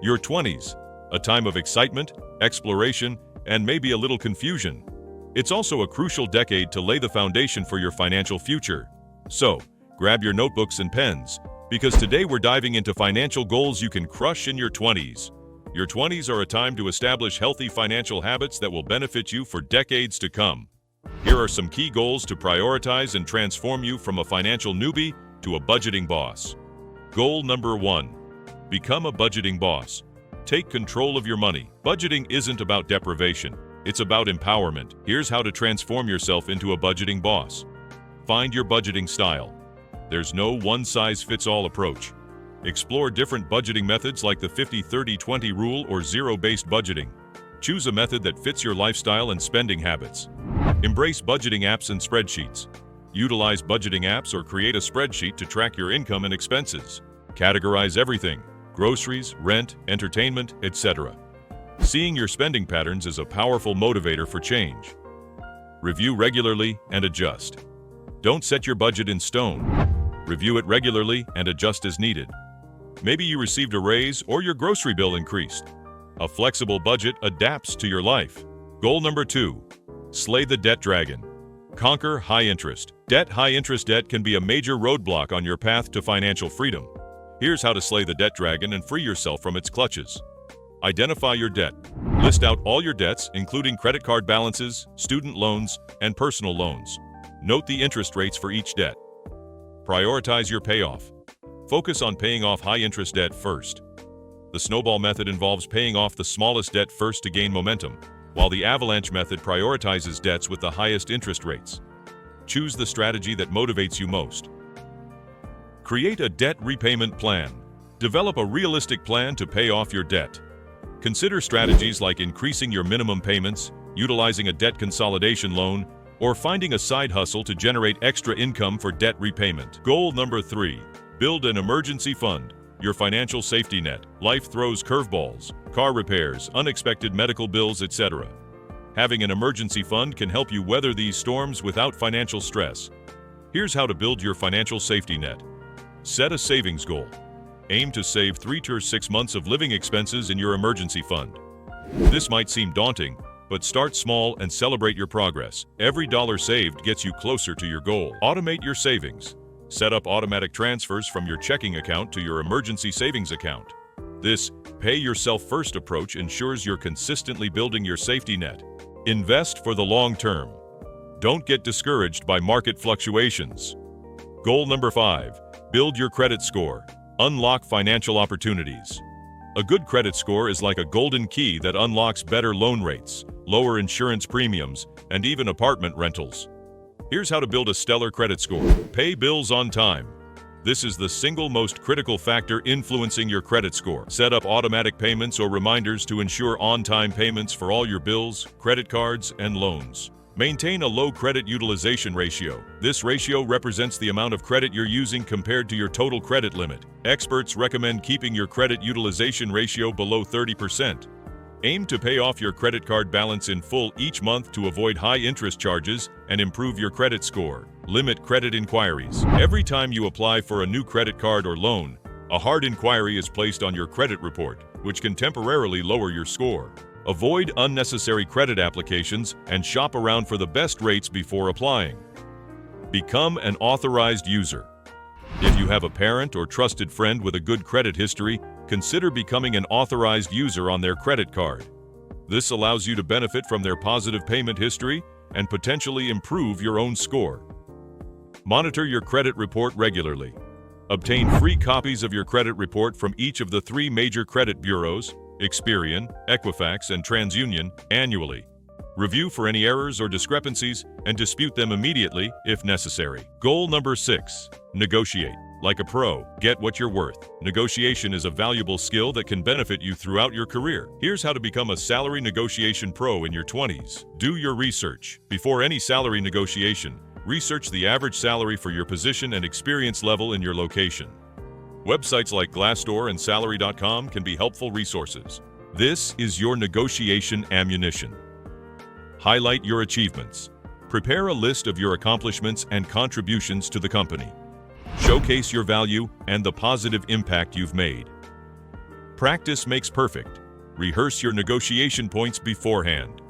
Your 20s, a time of excitement, exploration, and maybe a little confusion. It's also a crucial decade to lay the foundation for your financial future. So, grab your notebooks and pens, because today we're diving into financial goals you can crush in your 20s. Your 20s are a time to establish healthy financial habits that will benefit you for decades to come. Here are some key goals to prioritize and transform you from a financial newbie to a budgeting boss. Goal number 1. Become a budgeting boss. Take control of your money. Budgeting isn't about deprivation. It's about empowerment. Here's how to transform yourself into a budgeting boss. Find your budgeting style. There's no one-size-fits-all approach. Explore different budgeting methods like the 50-30-20 rule or zero-based budgeting. Choose a method that fits your lifestyle and spending habits. Embrace budgeting apps and spreadsheets. Utilize budgeting apps or create a spreadsheet to track your income and expenses. Categorize everything: groceries, rent, entertainment, etc. Seeing your spending patterns is a powerful motivator for change. Review regularly and adjust. Don't set your budget in stone. Review it regularly and adjust as needed. Maybe you received a raise or your grocery bill increased. A flexible budget adapts to your life. Goal number 2. Slay the debt dragon. Conquer high interest. High interest debt can be a major roadblock on your path to financial freedom. Here's how to slay the debt dragon and free yourself from its clutches. Identify your debt. List out all your debts, including credit card balances, student loans, and personal loans. Note the interest rates for each debt. Prioritize your payoff. Focus on paying off high-interest debt first. The snowball method involves paying off the smallest debt first to gain momentum, while the avalanche method prioritizes debts with the highest interest rates. Choose the strategy that motivates you most. Create a debt repayment plan. Develop a realistic plan to pay off your debt. Consider strategies like increasing your minimum payments, utilizing a debt consolidation loan, or finding a side hustle to generate extra income for debt repayment. Goal number 3. Build an emergency fund, your financial safety net. Life throws curveballs, car repairs, unexpected medical bills, etc. Having an emergency fund can help you weather these storms without financial stress. Here's how to build your financial safety net. Set a savings goal. Aim to save 3 to 6 months of living expenses in your emergency fund. This might seem daunting, but start small and celebrate your progress. Every dollar saved gets you closer to your goal. Automate your savings. Set up automatic transfers from your checking account to your emergency savings account. This pay-yourself-first approach ensures you're consistently building your safety net. Invest for the long term. Don't get discouraged by market fluctuations. Goal number 5. Build your credit score. Unlock financial opportunities. A good credit score is like a golden key that unlocks better loan rates, lower insurance premiums, and even apartment rentals. Here's how to build a stellar credit score. Pay bills on time. This is the single most critical factor influencing your credit score. Set up automatic payments or reminders to ensure on-time payments for all your bills, credit cards, and loans. Maintain a low credit utilization ratio. This ratio represents the amount of credit you're using compared to your total credit limit. Experts recommend keeping your credit utilization ratio below 30%. Aim to pay off your credit card balance in full each month to avoid high interest charges and improve your credit score. Limit credit inquiries. Every time you apply for a new credit card or loan, a hard inquiry is placed on your credit report, which can temporarily lower your score. Avoid unnecessary credit applications and shop around for the best rates before applying. Become an authorized user. If you have a parent or trusted friend with a good credit history, consider becoming an authorized user on their credit card. This allows you to benefit from their positive payment history and potentially improve your own score. Monitor your credit report regularly. Obtain free copies of your credit report from each of the 3 major credit bureaus, Experian, Equifax, and TransUnion, annually. Review for any errors or discrepancies and dispute them immediately if necessary. Goal number 6. Negotiate. Like a pro, get what you're worth. Negotiation is a valuable skill that can benefit you throughout your career. Here's how to become a salary negotiation pro in your 20s. Do your research. Before any salary negotiation, research the average salary for your position and experience level in your location. Websites like Glassdoor and Salary.com can be helpful resources. This is your negotiation ammunition. Highlight your achievements. Prepare a list of your accomplishments and contributions to the company. Showcase your value and the positive impact you've made. Practice makes perfect. Rehearse your negotiation points beforehand.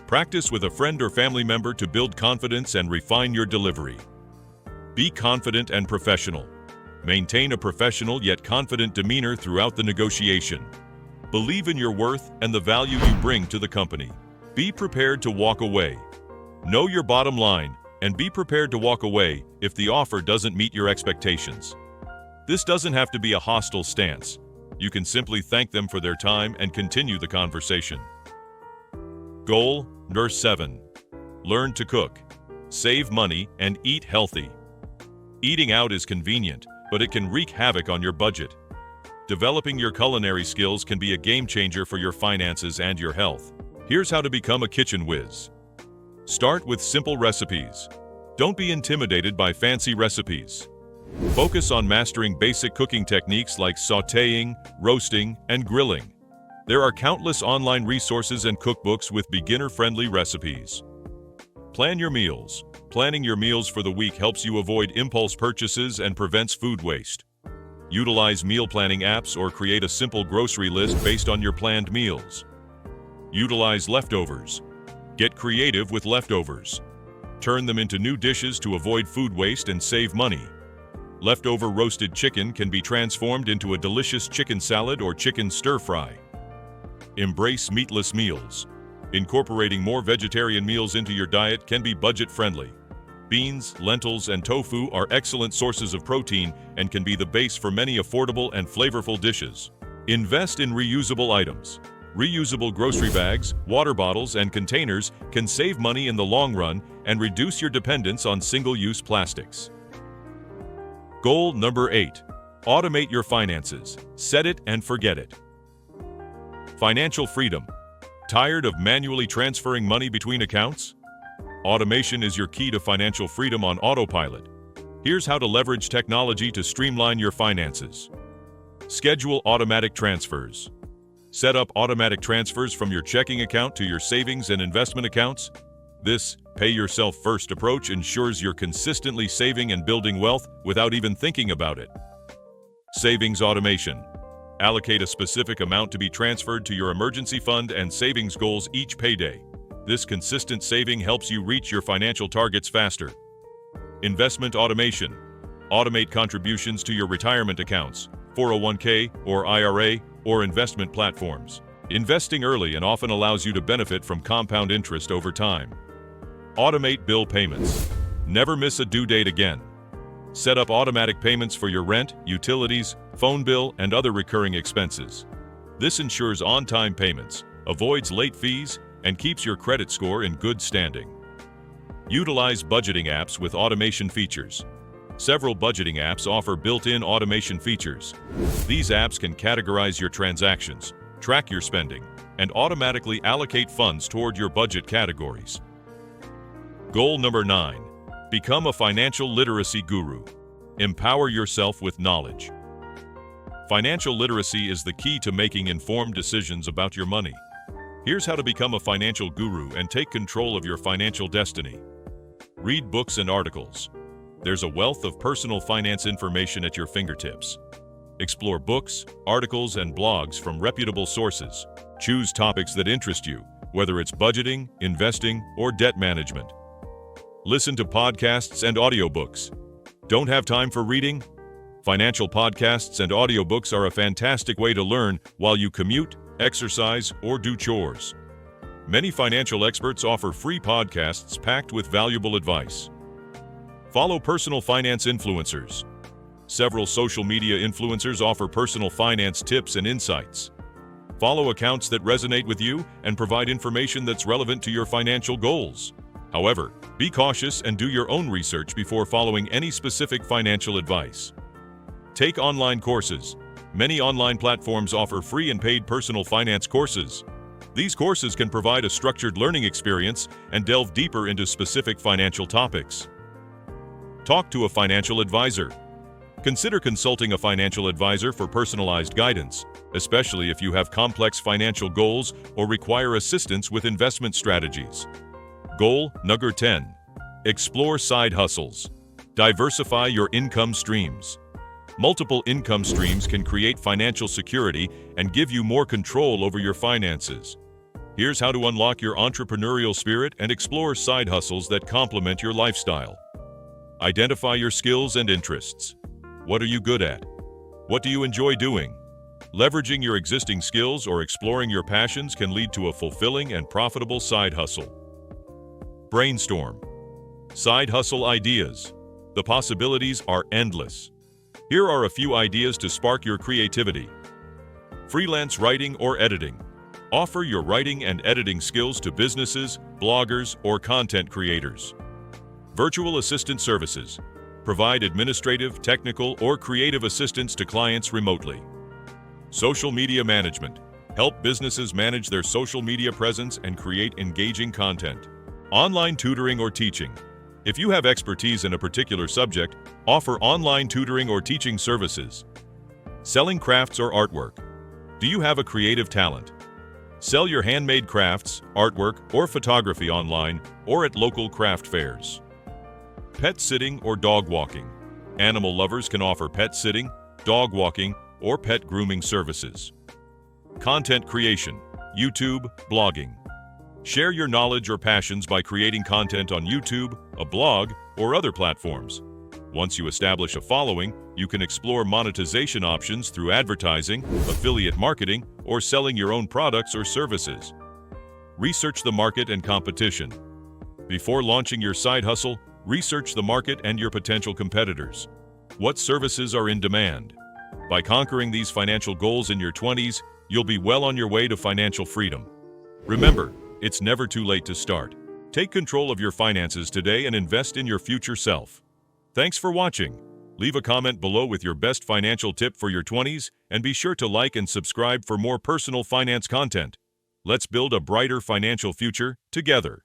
Practice with a friend or family member to build confidence and refine your delivery. Be confident and professional. Maintain a professional yet confident demeanor throughout the negotiation. Believe in your worth and the value you bring to the company. Be prepared to walk away. Know your bottom line and be prepared to walk away if the offer doesn't meet your expectations. This doesn't have to be a hostile stance. You can simply thank them for their time and continue the conversation. Goal number 7. Learn to cook. Save money and eat healthy. Eating out is convenient, but it can wreak havoc on your budget. Developing your culinary skills can be a game changer for your finances and your health. Here's how to become a kitchen whiz. Start with simple recipes. Don't be intimidated by fancy recipes. Focus on mastering basic cooking techniques like sautéing, roasting, and grilling. There are countless online resources and cookbooks with beginner-friendly recipes. Plan your meals. Planning your meals for the week helps you avoid impulse purchases and prevents food waste. Utilize meal planning apps or create a simple grocery list based on your planned meals. Utilize leftovers. Get creative with leftovers. Turn them into new dishes to avoid food waste and save money. Leftover roasted chicken can be transformed into a delicious chicken salad or chicken stir-fry. Embrace meatless meals. Incorporating more vegetarian meals into your diet can be budget-friendly. Beans, lentils, and tofu are excellent sources of protein and can be the base for many affordable and flavorful dishes. Invest in reusable items. Reusable grocery bags, water bottles, and containers can save money in the long run and reduce your dependence on single-use plastics. Goal number 8. Automate your finances. Set it and forget it. Financial freedom. Tired of manually transferring money between accounts? Automation is your key to financial freedom on autopilot. Here's how to leverage technology to streamline your finances. Schedule automatic transfers. Set up automatic transfers from your checking account to your savings and investment accounts. This pay-yourself-first approach ensures you're consistently saving and building wealth without even thinking about it. Savings automation. Allocate a specific amount to be transferred to your emergency fund and savings goals each payday. This consistent saving helps you reach your financial targets faster. Investment automation. Automate contributions to your retirement accounts, 401k or IRA, or investment platforms. Investing early and often allows you to benefit from compound interest over time. Automate bill payments. Never miss a due date again. Set up automatic payments for your rent, utilities, phone bill, and other recurring expenses. This ensures on-time payments, avoids late fees, and keeps your credit score in good standing. Utilize budgeting apps with automation features. Several budgeting apps offer built-in automation features. These apps can categorize your transactions, track your spending, and automatically allocate funds toward your budget categories. Goal number 9. Become a financial literacy guru. Empower yourself with knowledge. Financial literacy is the key to making informed decisions about your money. Here's how to become a financial guru and take control of your financial destiny. Read books and articles. There's a wealth of personal finance information at your fingertips. Explore books, articles, and blogs from reputable sources. Choose topics that interest you, whether it's budgeting, investing, or debt management. Listen to podcasts and audiobooks. Don't have time for reading? Financial podcasts and audiobooks are a fantastic way to learn while you commute, exercise, or do chores. Many financial experts offer free podcasts packed with valuable advice. Follow personal finance influencers. Several social media influencers offer personal finance tips and insights. Follow accounts that resonate with you and provide information that's relevant to your financial goals. However, be cautious and do your own research before following any specific financial advice. Take online courses. Many online platforms offer free and paid personal finance courses. These courses can provide a structured learning experience and delve deeper into specific financial topics. Talk to a financial advisor. Consider consulting a financial advisor for personalized guidance, especially if you have complex financial goals or require assistance with investment strategies. Goal number 10. Explore side hustles. Diversify your income streams. Multiple income streams can create financial security and give you more control over your finances. Here's how to unlock your entrepreneurial spirit and explore side hustles that complement your lifestyle. Identify your skills and interests. What are you good at? What do you enjoy doing? Leveraging your existing skills or exploring your passions can lead to a fulfilling and profitable side hustle. Brainstorm. Side hustle ideas. The possibilities are endless. Here are a few ideas to spark your creativity. Freelance writing or editing. Offer your writing and editing skills to businesses, bloggers, or content creators. Virtual assistant services. Provide administrative, technical, or creative assistance to clients remotely. Social media management. Help businesses manage their social media presence and create engaging content. Online tutoring or teaching. If you have expertise in a particular subject, offer online tutoring or teaching services. Selling crafts or artwork. Do you have a creative talent? Sell your handmade crafts, artwork, or photography online or at local craft fairs. Pet sitting or dog walking. Animal lovers can offer pet sitting, dog walking, or pet grooming services. Content creation, YouTube, blogging. Share your knowledge or passions by creating content on YouTube, a blog, or other platforms. Once you establish a following, you can explore monetization options through advertising, affiliate marketing, or selling your own products or services. Research the market and competition. Before launching your side hustle, research the market and your potential competitors. What services are in demand? By conquering these financial goals in your 20s, you'll be well on your way to financial freedom. Remember, it's never too late to start. Take control of your finances today and invest in your future self. Thanks for watching. Leave a comment below with your best financial tip for your 20s, and be sure to like and subscribe for more personal finance content. Let's build a brighter financial future together.